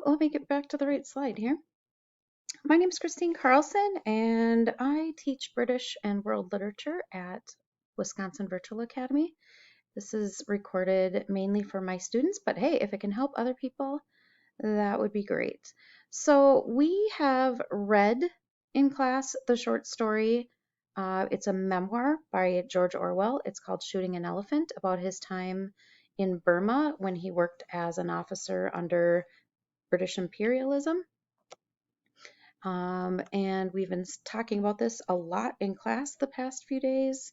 let me get back to the right slide here. My name is Christine Carlson, and I teach British and World Literature at Wisconsin Virtual Academy. This is recorded mainly for my students, but hey, if it can help other people, that would be great. So we have read in class the short story. It's a memoir by George Orwell. It's called Shooting an Elephant, about his time in Burma when he worked as an officer under British imperialism. And we've been talking about this a lot in class the past few days,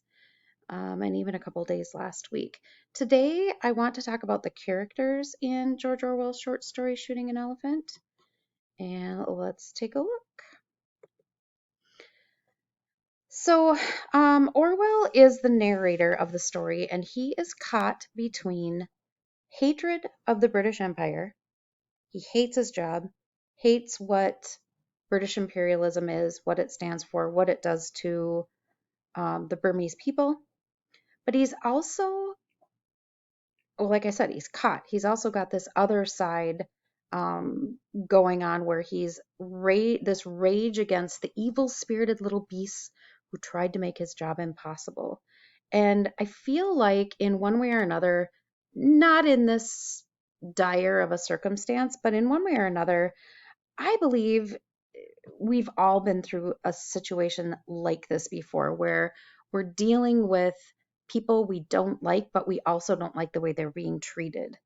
and even a couple days last week. Today, I want to talk about the characters in George Orwell's short story, Shooting an Elephant. And let's take a look. So, Orwell is the narrator of the story, and he is caught between hatred of the British Empire. He hates his job, hates what British imperialism is, what it stands for, what it does to the Burmese people. But he's also, well, like I said, he's caught. He's also got this other side going on where he's this rage against the evil-spirited little beasts who tried to make his job impossible. And I feel like in one way or another, not in this dire of a circumstance, but in one way or another, I believe we've all been through a situation like this before where we're dealing with people we don't like, but we also don't like the way they're being treated.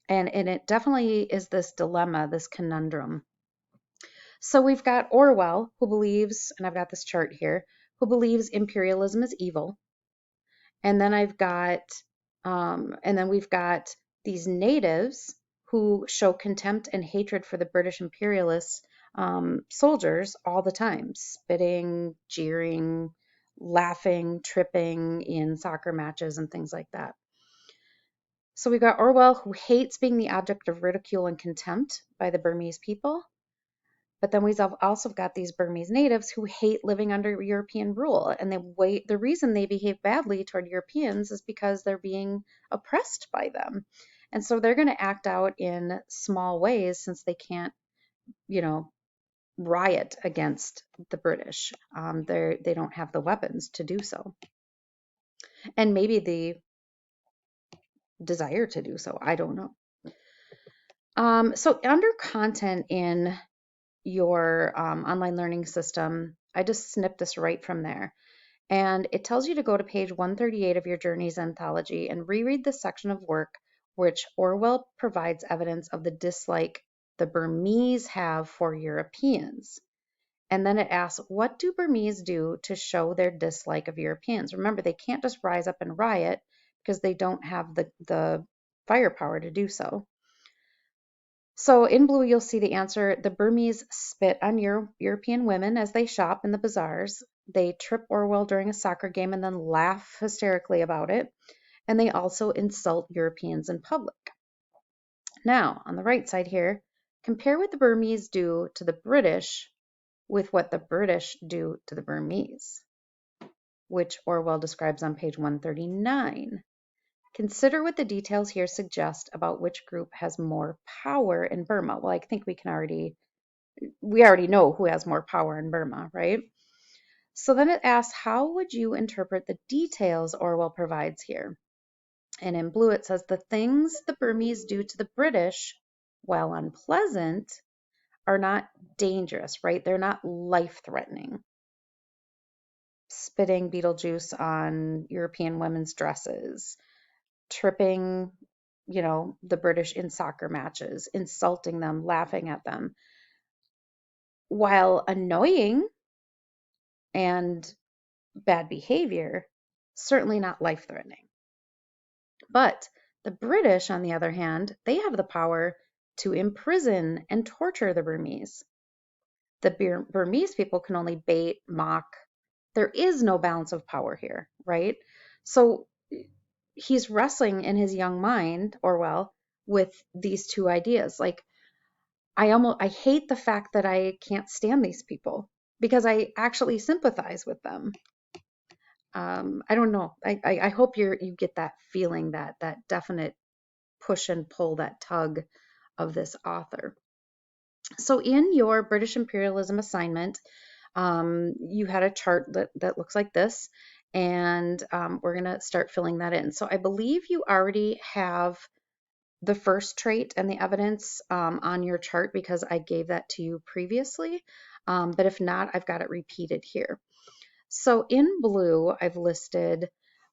And it definitely is this dilemma, this conundrum. So we've got Orwell, who believes, and I've got this chart here, who believes imperialism is evil. And then we've got these natives who show contempt and hatred for the British imperialists soldiers all the time, spitting, jeering, laughing, tripping in soccer matches and things like that. So we've got Orwell, who hates being the object of ridicule and contempt by the Burmese people. But then we've also got these Burmese natives who hate living under European rule. And the reason they behave badly toward Europeans is because they're being oppressed by them. And so they're going to act out in small ways since they can't, you know, riot against the British. They don't have the weapons to do so. And maybe the desire to do so. I don't know. So under content in your online learning system, I just snipped this right from there. And it tells you to go to page 138 of your Journeys anthology and reread the section of work which Orwell provides evidence of the dislike the Burmese have for Europeans. And then it asks, what do Burmese do to show their dislike of Europeans? Remember, they can't just rise up and riot because they don't have the firepower to do so. So in blue, you'll see the answer. The Burmese spit on European women as they shop in the bazaars. They trip Orwell during a soccer game and then laugh hysterically about it. And they also insult Europeans in public. Now, on the right side here, compare what the Burmese do to the British with what the British do to the Burmese, which Orwell describes on page 139. Consider what the details here suggest about which group has more power in Burma. Well, I think we already know who has more power in Burma, right? So then it asks, how would you interpret the details Orwell provides here? And in blue, it says the things the Burmese do to the British, while unpleasant, are not dangerous, right? They're not life-threatening. Spitting Beetlejuice on European women's dresses, tripping, the British in soccer matches, insulting them, laughing at them. While annoying and bad behavior, certainly not life-threatening. But the British, on the other hand, they have the power to imprison and torture the Burmese. The Burmese people can only bait, mock. There is no balance of power here, right? So he's wrestling in his young mind, Orwell, with these two ideas. Like, I hate the fact that I can't stand these people because I actually sympathize with them. I don't know. I hope you get that feeling, that definite push and pull, that tug of this author. So in your British imperialism assignment, you had a chart that looks like this, and we're going to start filling that in. So I believe you already have the first trait and the evidence on your chart because I gave that to you previously. But if not, I've got it repeated here. So in blue, I've listed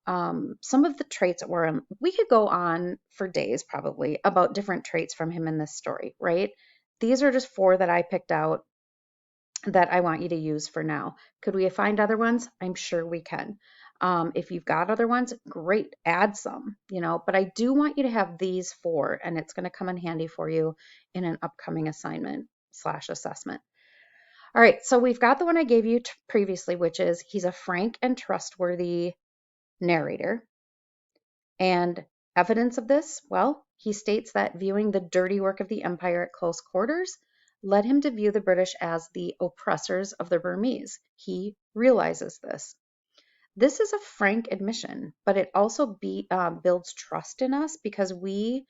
some of the traits that were, we could go on for days probably about different traits from him in this story, right? These are just 4 that I picked out that I want you to use for now. Could we find other ones? I'm sure we can. If you've got other ones, great, add some, but I do want you to have these 4, and it's going to come in handy for you in an upcoming assignment/assessment. All right, so we've got the one I gave you previously, which is he's a frank and trustworthy narrator. And evidence of this, well, he states that viewing the dirty work of the empire at close quarters led him to view the British as the oppressors of the Burmese. He realizes this. This is a frank admission, but it also builds trust in us because we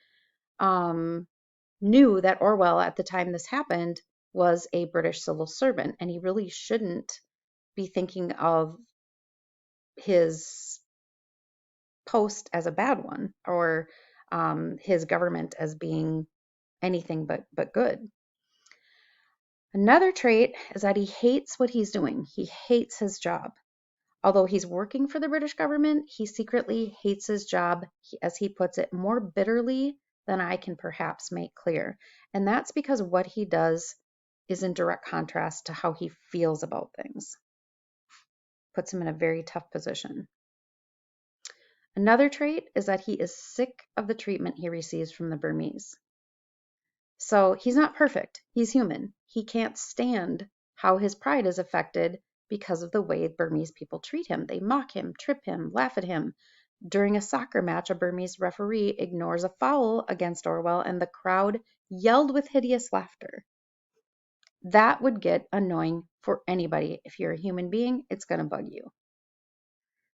knew that Orwell, at the time this happened, was a British civil servant, and he really shouldn't be thinking of his post as a bad one, or his government as being anything but good. Another trait is that he hates what he's doing. He hates his job. Although he's working for the British government, he secretly hates his job, as he puts it, more bitterly than I can perhaps make clear. And that's because what he does is in direct contrast to how he feels about things. Puts him in a very tough position. Another trait is that he is sick of the treatment he receives from the Burmese. So he's not perfect. He's human. He can't stand how his pride is affected because of the way Burmese people treat him. They mock him, trip him, laugh at him. During a soccer match, a Burmese referee ignores a foul against Orwell, and the crowd yelled with hideous laughter. That would get annoying for anybody. If you're a human being, it's going to bug you.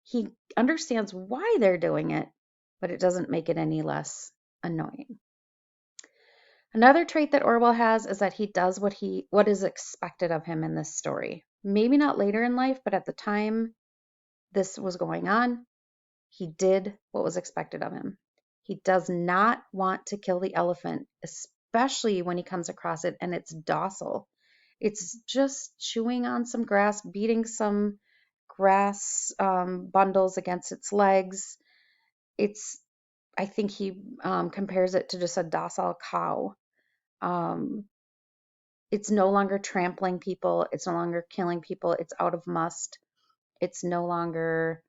He understands why they're doing it, but it doesn't make it any less annoying. Another trait that Orwell has is that he does what is expected of him in this story. Maybe not later in life, but at the time this was going on, he did what was expected of him. He does not want to kill the elephant, especially when he comes across it and it's docile. It's just chewing on some grass, beating some grass bundles against its legs. I think he compares it to just a docile cow. It's no longer trampling people. It's no longer killing people. It's out of must. It's no longer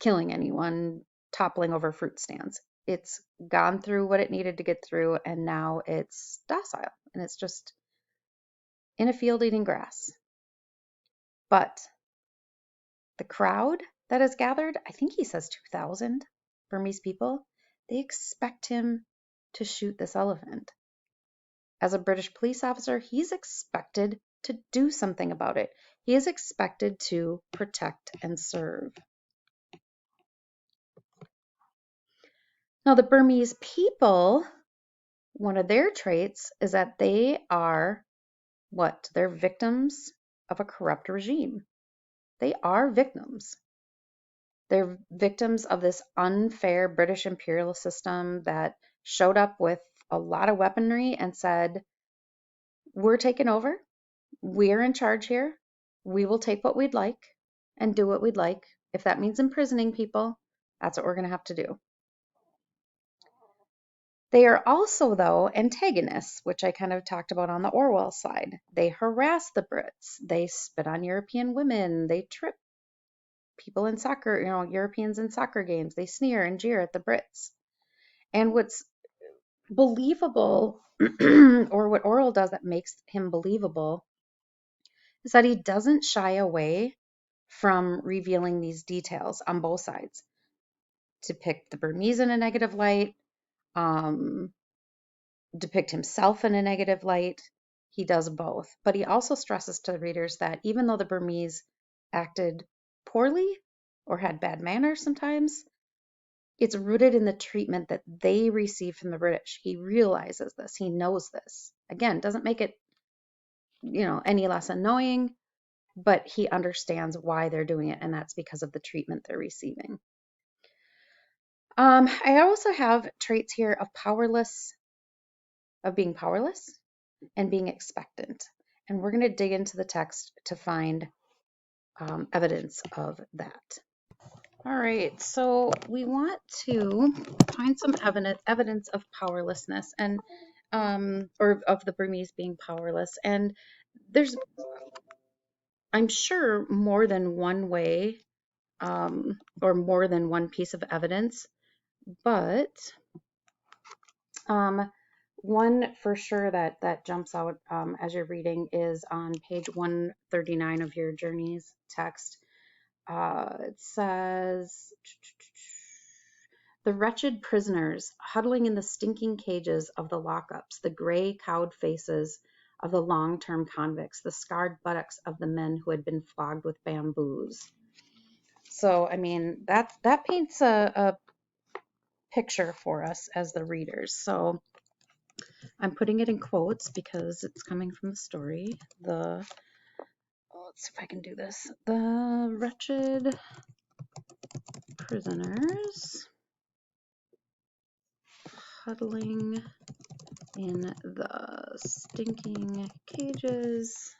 killing anyone, toppling over fruit stands. It's gone through what it needed to get through, and now it's docile, and it's just in a field eating grass. But the crowd that has gathered, I think he says 2,000 Burmese people, they expect him to shoot this elephant. As a British police officer, he's expected to do something about it. He is expected to protect and serve. Now, the Burmese people, one of their traits is that they are what? They're victims of a corrupt regime. They are victims. They're victims of this unfair British imperial system that showed up with a lot of weaponry and said, we're taking over. We're in charge here. We will take what we'd like and do what we'd like. If that means imprisoning people, that's what we're going to have to do. They are also, though, antagonists, which I kind of talked about on the Orwell side. They harass the Brits. They spit on European women. They trip people in soccer, Europeans in soccer games. They sneer and jeer at the Brits. And what's believable, or what Orwell does that makes him believable, is that he doesn't shy away from revealing these details on both sides. Depict the Burmese in a negative light, depict himself in a negative light. He does both. But he also stresses to the readers that even though the Burmese acted poorly or had bad manners sometimes, it's rooted in the treatment that they received from the British. He realizes this. He knows this. Again, doesn't make it, any less annoying, but he understands why they're doing it, and that's because of the treatment they're receiving. I also have traits here of being powerless and being expectant. And we're going to dig into the text to find evidence of that. All right, so we want to find some evidence of powerlessness and or of the Burmese being powerless. And there's, I'm sure, more than one way or more than one piece of evidence, but one for sure that jumps out as you're reading is on page 139 of your journeys text. It says, the wretched prisoners huddling in the stinking cages of the lockups, the gray cowed faces of the long-term convicts, the scarred buttocks of the men who had been flogged with bamboos. So, I mean, that paints a picture for us as the readers. So I'm putting it in quotes because it's coming from the story. Let's see if I can do this. The wretched prisoners huddling in the stinking cages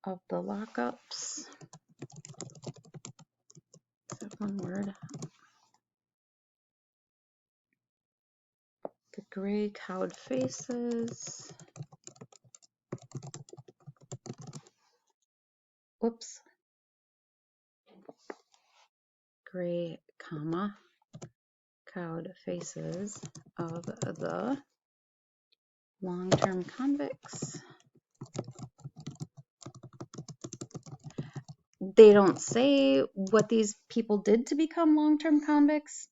of the lockups. Is that one word? The gray cowed faces. Whoops. Gray, comma, cowed faces of the long-term convicts. They don't say what these people did to become long-term convicts,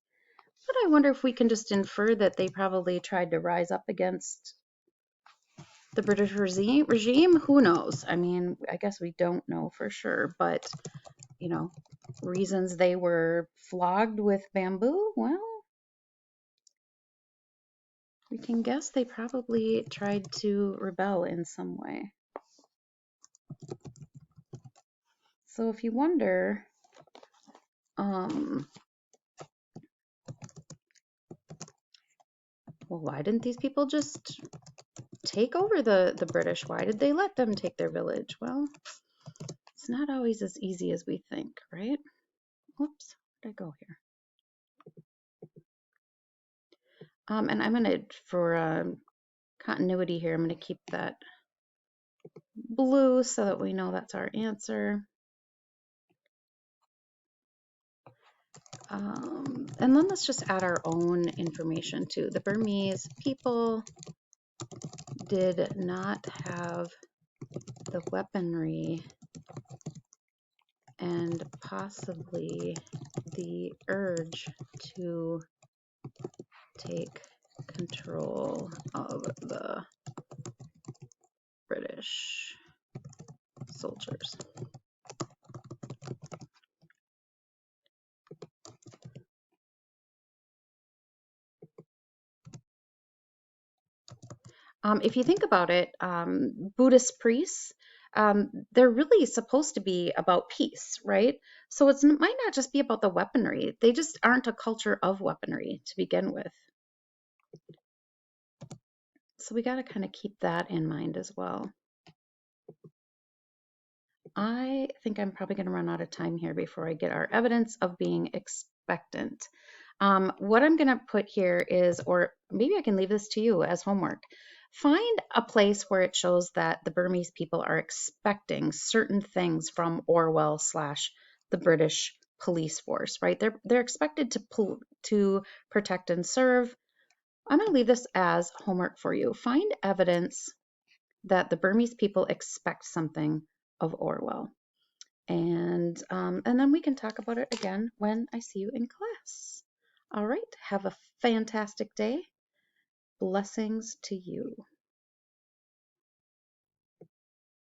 but I wonder if we can just infer that they probably tried to rise up against the British regime. Who knows? I mean, I guess we don't know for sure, but, reasons they were flogged with bamboo, well, we can guess they probably tried to rebel in some way. So if you wonder, well, why didn't these people just take over the British? Why did they let them take their village? Well, it's not always as easy as we think, right? Whoops, where'd I go here? And I'm gonna, for continuity here, I'm gonna keep that blue so that we know that's our answer. And then let's just add our own information too. The Burmese people did not have the weaponry and possibly the urge to take control of the British soldiers. If you think about it, Buddhist priests, they're really supposed to be about peace, right? So it might not just be about the weaponry. They just aren't a culture of weaponry to begin with. So we got to kind of keep that in mind as well. I think I'm probably going to run out of time here before I get our evidence of being expectant. What I'm going to put here is, or maybe I can leave this to you as homework. Find a place where it shows that the Burmese people are expecting certain things from Orwell / the British police force, right? They're expected to protect and serve. I'm going to leave this as homework for you. Find evidence that the Burmese people expect something of Orwell. And then we can talk about it again when I see you in class. All right, have a fantastic day. Blessings to you.